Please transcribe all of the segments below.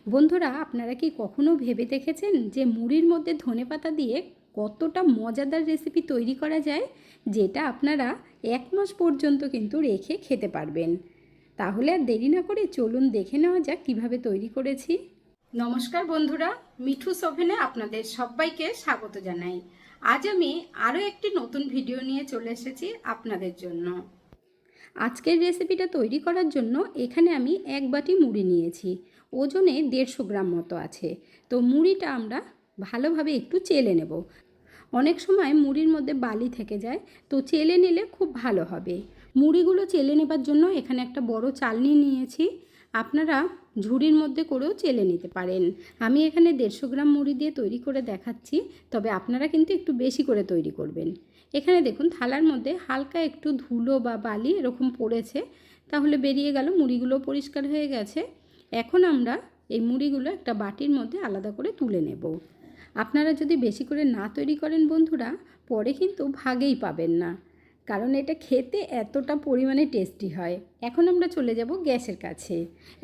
বন্ধুরা, আপনারা কি কখনো ভেবে দেখেছেন যে মুড়ির মধ্যে ধনেপাতা দিয়ে কতটা মজাদার রেসিপি তৈরি করা যায়, যেটা আপনারা 1 মাস পর্যন্ত কিন্তু রেখে খেতে পারবেন? তাহলে আর দেরি না করে চলুন দেখে নেওয়া যাক কীভাবে তৈরি করেছি। নমস্কার বন্ধুরা, মিঠুস ওভেনে আপনাদের সবাইকে স্বাগত জানাই। আজ আমি আরও একটি নতুন ভিডিও নিয়ে চলে এসেছি আপনাদের জন্য। আজকের রেসিপিটা তৈরি করার জন্য এখানে আমি 1 বাটি মুড়ি নিয়েছি। ওজনে 150 গ্রাম মতো আছে। তো মুড়িটা আমরা ভালোভাবে একটু চেলে নেব। অনেক সময় মুড়ির মধ্যে বালি থেকে যায়, তো চেলে নিলে খুব ভালো হবে। মুড়িগুলো চেলে নেবার জন্য এখানে একটা বড় চালনি নিয়েছি। আপনারা ঝুড়ির মধ্যে করেও চেলে নিতে পারেন। আমি এখানে 150 গ্রাম মুড়ি দিয়ে তৈরি করে দেখাচ্ছি, তবে আপনারা কিন্তু একটু বেশি করে তৈরি করবেন। এখানে দেখুন থালার মধ্যে হালকা একটু ধুলো বা বালি এরকম পড়েছে, তাহলে বেরিয়ে গেল, মুড়িগুলো পরিষ্কার হয়ে গেছে। এখন আমরা এই মুড়িগুলো একটা বাটির মধ্যে আলাদা করে তুলে নেব। আপনারা যদি বেশি করে না তৈরি করেন বন্ধুরা, পরে কিন্তু ভাগেই পাবেন না, কারণ এটা খেতে এতটা পরিমাণে টেস্টি হয়। এখন আমরা চলে যাব গ্যাসের কাছে।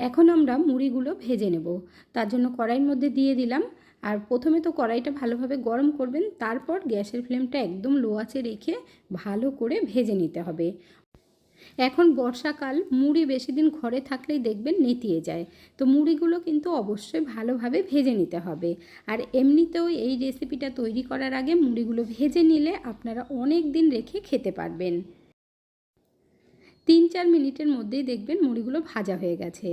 এখন আমরা মুড়িগুলো ভেজে নেব। তার জন্য কড়াইয়ের মধ্যে দিয়ে দিলাম। আর প্রথমে তো কড়াইটা ভালোভাবে গরম করবেন, তারপর গ্যাসের ফ্লেমটা একদম লো আঁচে রেখে ভালো করে ভেজে নিতে হবে। এখন বর্ষাকাল, মুড়ি বেশি দিন ঘরে থাকলেই দেখবেন নেতিয়ে যায়। তো মুড়িগুলো কিন্তু অবশ্যই ভালোভাবে ভেজে নিতে হবে। আর এমনিতেও এই রেসিপিটা তৈরি করার আগে মুড়িগুলো ভেজে নিলে আপনারা অনেক দিন রেখে খেতে পারবেন। 3-4 মিনিটের মধ্যেই দেখবেন মুড়িগুলো ভাজা হয়ে গেছে।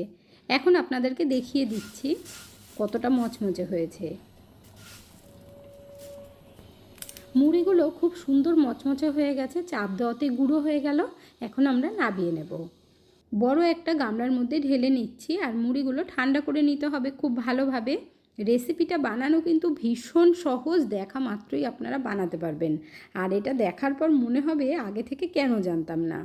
এখন আপনাদেরকে দেখিয়ে দিচ্ছি কতটা মচমচে হয়েছে। মুড়িগুলো খুব সুন্দর মচমচে হয়ে গেছে, চাপ দেওয়াতে গুঁড়ো হয়ে গেল। এখন আমরা নামিয়ে নেব। বড় একটা গামলার মধ্যে ঢেলে নিচ্ছি। আর মুড়িগুলো ঠান্ডা করে নিতে হবে খুব ভালোভাবে। রেসিপিটা বানানো কিন্তু ভীষণ সহজ, দেখা মাত্রই আপনারা বানাতে পারবেন। আর এটা দেখার পর মনে হবে আগে থেকে কেন জানতাম না।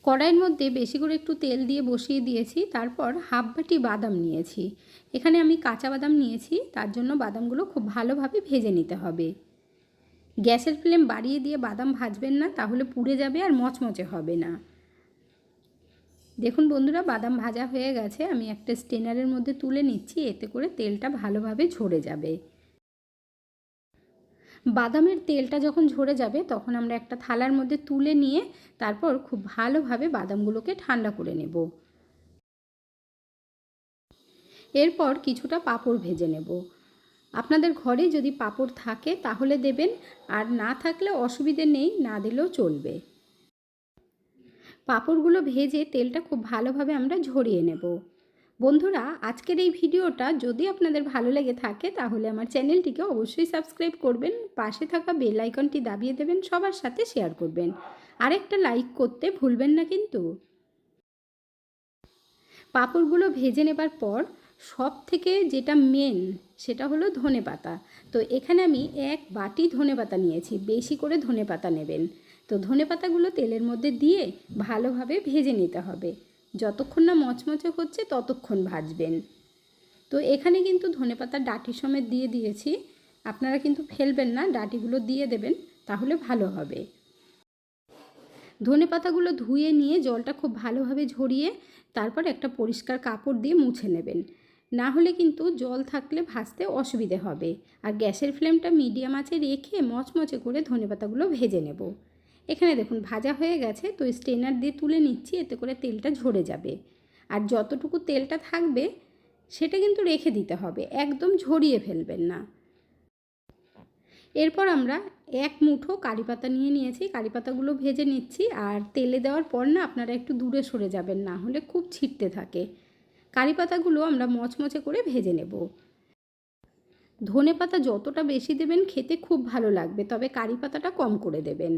কড়াইয়ের মধ্যে বেশি করে একটু তেল দিয়ে বসিয়ে দিয়েছি। তারপর হাফ বাটি বাদাম নিয়েছি। এখানে আমি কাঁচা বাদাম নিয়েছি, তার জন্য বাদামগুলো খুব ভালোভাবে ভেজে নিতে হবে। গ্যাসের ফ্লেম বাড়িয়ে দিয়ে বাদাম ভাজবেন না, তাহলে পুড়ে যাবে আর মচমচে হবে না। দেখুন বন্ধুরা, বাদাম ভাজা হয়ে গেছে। আমি একটা স্ট্রেনারের মধ্যে তুলে নিচ্ছি, এতে করে তেলটা ভালোভাবে ঝরে যাবে। বাদামের তেলটা যখন ঝরে যাবে তখন আমরা একটা থালার মধ্যে তুলে নিয়ে তারপর খুব ভালোভাবে বাদামগুলোকে ঠান্ডা করে নেব। এরপর কিছুটা পাঁপড় ভেজে নেব। আপনাদের ঘরে যদি পাঁপড় থাকে তাহলে দেবেন, আর না থাকলে অসুবিধে নেই, না দিলেও চলবে। পাঁপড়গুলো ভেজে তেলটা খুব ভালোভাবে আমরা ঝরিয়ে নেব। বন্ধুরা, আজকের এই ভিডিওটা যদি আপনাদের ভালো লেগে থাকে তাহলে আমার চ্যানেলটিকে অবশ্যই সাবস্ক্রাইব করবেন, পাশে থাকা বেল আইকনটি দাবিয়ে দেবেন, সবার সাথে শেয়ার করবেন। আর একটা লাইক করতে ভুলবেন না কিন্তু। পাঁপড়গুলো ভেজে নেবার পর সব থেকে যেটা মেন সেটা হলো ধনেপাতা। তো এখানে আমি 1 বাটি ধনেপাতা নিয়েছি, বেশি করে ধনেপাতা নেবেন। তো ধনেপাতাগুলো তেলের মধ্যে দিয়ে ভালোভাবে ভেজে নিতে হবে। যতক্ষণ না মচমচে হচ্ছে ততক্ষণ ভাজবেন। তো এখানে কিন্তু ধনেপাতার ডাঁটি সমেত দিয়ে দিয়েছি। আপনারা কিন্তু ফেলবেন না, ডাঁটিগুলো দিয়ে দেবেন, তাহলে ভালো হবে। ধনেপাতাগুলো ধুয়ে নিয়ে জলটা খুব ভালোভাবে ঝরিয়ে তারপর একটা পরিষ্কার কাপড় দিয়ে মুছে নেবেন, না হলে কিন্তু জল থাকলে ভাজতে অসুবিধে হবে। আর গ্যাসের ফ্লেমটা মিডিয়াম আঁচে রেখে মচমচে করে ধনেপাতাগুলো ভেজে নেব। এখানে দেখুন ভাজা হয়ে গেছে, তো স্ট্রেনার দিয়ে তুলে নিচ্ছি, এতে করে তেলটা ঝরে যাবে। আর যতটুকু তেলটা থাকবে সেটা কিন্তু রেখে দিতে হবে, একদম ঝরিয়ে ফেলবেন না। এরপর আমরা 1 মুঠো কারি পাতা নিয়ে নিয়েছি, কারি পাতাগুলো ভেজে নিচ্ছি। আর তেলে দেওয়ার পর না আপনারা একটু দূরে সরে যাবেন, না হলে খুব ছিটতে থাকে। কারি পাতাগুলো আমরা মচমচে করে ভেজে নেব। ধনে পাতা যতটা বেশি দেবেন খেতে খুব ভালো লাগবে, তবে কারি পাতাটা কম করে দেবেন।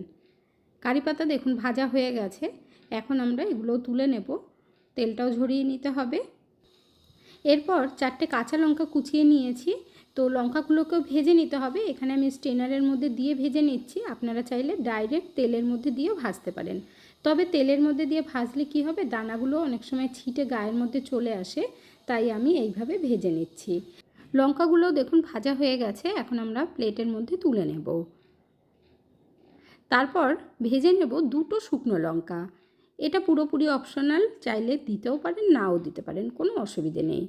কারি পাতা দেখুন ভাজা হয়ে গেছে। এখন আমরা এগুলো তুলে নেব, তেলটাও ঝরিয়ে নিতে হবে। এরপর 4টে কাঁচা লঙ্কা কুচিয়ে নিয়েছি, তো লঙ্কাগুলোকেও ভেজে নিতে হবে। এখানে আমি স্ট্রেনারের মধ্যে দিয়ে ভেজে নিচ্ছি। আপনারা চাইলে ডাইরেক্ট তেলের মধ্যে দিয়েও ভাজতে পারেন, তবে তেলের মধ্যে দিয়ে ভাজলে কি হবে, দানাগুলো অনেক সময় ছিটে গায়ের মধ্যে চলে আসে, তাই আমি এইভাবে ভেজে নিচ্ছি। লঙ্কাগুলো দেখুন ভাজা হয়ে গেছে। এখন আমরা প্লেটের মধ্যে তুলে নেব। তারপর ভেজে নেব 2টো শুকনো লঙ্কা। এটা পুরোপুরি অপশনাল, চাইলে দিতেও পারেন নাও দিতে পারেন, কোনো অসুবিধে নেই।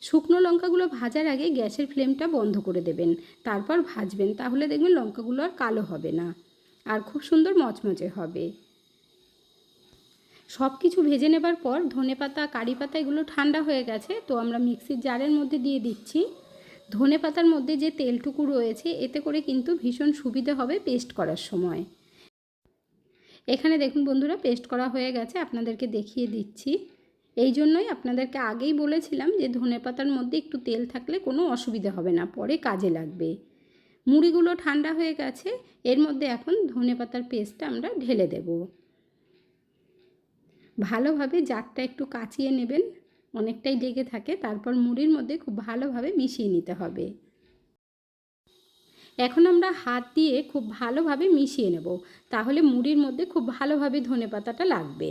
শুকনো লঙ্কাগুলো ভাজার আগে গ্যাসের ফ্লেমটা বন্ধ করে দেবেন, তারপর ভাজবেন, তাহলে দেখবেন লঙ্কাগুলো আর কালো হবে না আর খুব সুন্দর মচমচে হবে। সব কিছু ভেজে নেবার পর ধনেপাতা, কারি পাতা এগুলো ঠান্ডা হয়ে গেছে, তো আমরা মিক্সির জারের মধ্যে দিয়ে দিচ্ছি। ধনেপাতার মধ্যে যে তেলটুকু রয়েছে এতে করে কিন্তু ভীষণ সুবিধা হবে পেস্ট করার সময়। এখানে দেখুন বন্ধুরা, পেস্ট করা হয়ে গেছে, আপনাদেরকে দেখিয়ে দিচ্ছি। এই জন্যই আপনাদেরকে আগেই বলেছিলাম যে ধনেপাতার মধ্যে একটু তেল থাকলে কোনো অসুবিধা হবে না, পরে কাজে লাগবে। মুড়িগুলো ঠান্ডা হয়ে গেছে, এর মধ্যে এখন ধনেপাতার পেস্টটা আমরা ঢেলে দেব। ভালোভাবে জারটা একটু কাচিয়ে নেবেন, অনেকটাই লেগে থাকে, তারপর মুড়ির মধ্যে খুব ভালোভাবে মিশিয়ে নিতে হবে। এখন আমরা হাত দিয়ে খুব ভালোভাবে মিশিয়ে নেব, তাহলে মুড়ির মধ্যে খুব ভালোভাবে ধনেপাতাটা লাগবে।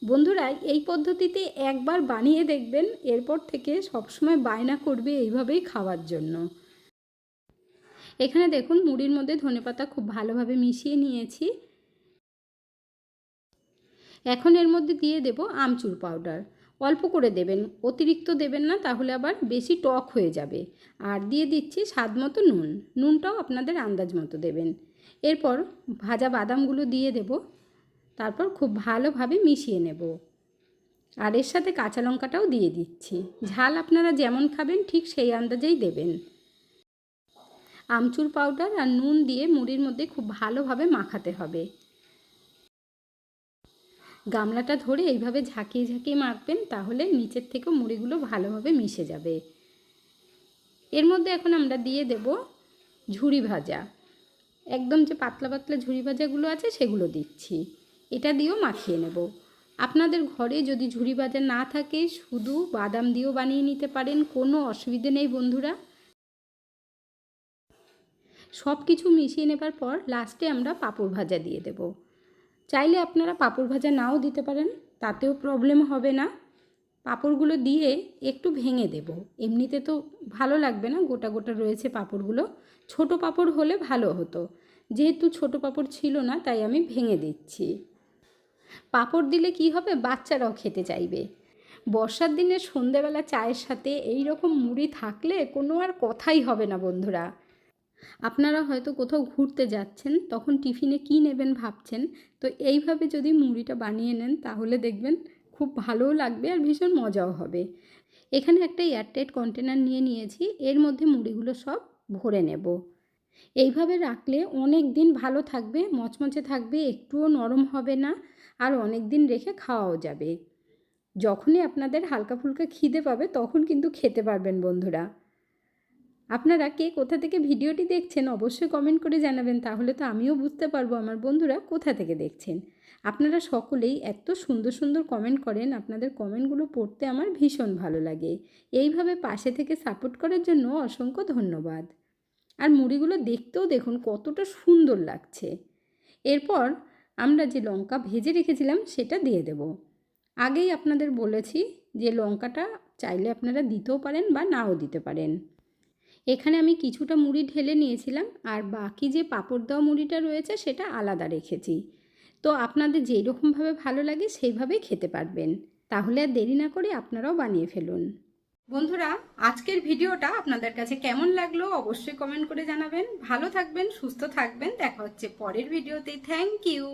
বন্ধুরা, এই পদ্ধতিতে একবার বানিয়ে দেখবেন, এরপর থেকে সবসময় বায়না করবে এইভাবেই খাওয়ার জন্য। এখানে দেখুন মুড়ির মধ্যে ধনেপাতা খুব ভালোভাবে মিশিয়ে নিয়েছি। এখন এর মধ্যে দিয়ে দেব আমচুর পাউডার। অল্প করে দেবেন, অতিরিক্ত দেবেন না, তাহলে আবার বেশি টক হয়ে যাবে। আর দিয়ে দিচ্ছি স্বাদ মতো নুন, নুনটাও আপনাদের আন্দাজ মতো দেবেন। এরপর ভাজা বাদামগুলো দিয়ে দেব, তারপর খুব ভালোভাবে মিশিয়ে নেব। আর এর সাথে কাঁচা লঙ্কাটাও দিয়ে দিচ্ছি। ঝাল আপনারা যেমন খাবেন ঠিক সেই আন্দাজেই দেবেন। আমচুর পাউডার আর নুন দিয়ে মুড়ির মধ্যে খুব ভালোভাবে মাখাতে হবে। গামলাটা ধরে এইভাবে ঝাঁকিয়ে ঝাঁকিয়ে মাখবেন, তাহলে নিচের থেকেও মুড়িগুলো ভালোভাবে মিশে যাবে। এর মধ্যে এখন আমরা দিয়ে দেব ঝুরি ভাজা, একদম যে পাতলা পাতলা ঝুরি ভাজাগুলো আছে সেগুলো দিচ্ছি। এটা দিয়েও মাখিয়ে নেব। আপনাদের ঘরে যদি ঝুরি ভাজা না থাকে, শুধু বাদাম দিয়েও বানিয়ে নিতে পারেন, কোনো অসুবিধে নেই বন্ধুরা। সব কিছু মিশিয়ে নেবার পর লাস্টে আমরা পাঁপড় ভাজা দিয়ে দেব। চাইলে আপনারা পাঁপড় ভাজা নাও দিতে পারেন, তাতেও প্রবলেম হবে না। পাঁপড়গুলো দিয়ে একটু ভেঙে দেব, এমনিতে তো ভালো লাগবে না, গোটা গোটা রয়েছে পাঁপড়গুলো। ছোট পাঁপড় হলে ভালো হতো, যেহেতু ছোট পাঁপড় ছিল না তাই আমি ভেঙে দিচ্ছি। পাঁপড় দিলে কি হবে, বাচ্চারাও খেতে চাইবে। বর্ষার দিনে সন্ধেবেলা চায়ের সাথে এই রকম মুড়ি থাকলে কোনো আর কথাই হবে না বন্ধুরা। আপনারা হয়তো কোথাও ঘুরতে যাচ্ছেন, তখন টিফিনে কী নেবেন ভাবছেন, তো এইভাবে যদি মুড়িটা বানিয়ে নেন তাহলে দেখবেন খুব ভালোও লাগবে আর ভীষণ মজাও হবে। এখানে একটা এয়ারটাইট কন্টেনার নিয়ে নিয়েছি, এর মধ্যে মুড়িগুলো সব ভরে নেব। এইভাবে রাখলে অনেক দিন ভালো থাকবে, মচমচে থাকবে, একটুও নরম হবে না, আর অনেক দিন রেখে খাওয়াও যাবে। যখনই আপনাদের হালকা ফুলকা খিদে পাবে তখন কিন্তু খেতে পারবেন বন্ধুরা। আপনারা কে কোথা থেকে ভিডিওটি দেখছেন অবশ্যই কমেন্ট করে জানাবেন, তাহলে তো আমিও বুঝতে পারবো আমার বন্ধুরা কোথা থেকে দেখছেন। আপনারা সকলেই এত সুন্দর সুন্দর কমেন্ট করেন, আপনাদের কমেন্টগুলো পড়তে আমার ভীষণ ভালো লাগে। এইভাবে পাশে থেকে সাপোর্ট করার জন্য অসংখ্য ধন্যবাদ। আর মুড়িগুলো দেখতেও দেখুন কতটা সুন্দর লাগছে। এরপর আমরা যে লঙ্কা ভেজে রেখেছিলাম সেটা দিয়ে দেব। আগেই আপনাদের বলেছি যে লঙ্কাটা চাইলে আপনারা দিতেও পারেন বা নাও দিতে পারেন। এখানে আমি কিছুটা মুড়ি ঢেলে নিয়েছিলাম, আর বাকি যে পাঁপড় দেওয়া মুড়িটা রয়েছে সেটা আলাদা রেখেছি। তো আপনাদের যেই রকমভাবে ভালো লাগে সেইভাবেই খেতে পারবেন। তাহলে আর দেরি না করে আপনারাও বানিয়ে ফেলুন। বন্ধুরা, আজকের ভিডিওটা আপনাদের কাছে কেমন লাগলো অবশ্যই কমেন্ট করে জানাবেন। ভালো থাকবেন, সুস্থ থাকবেন, দেখা হচ্ছে পরের ভিডিওতে। Thank you.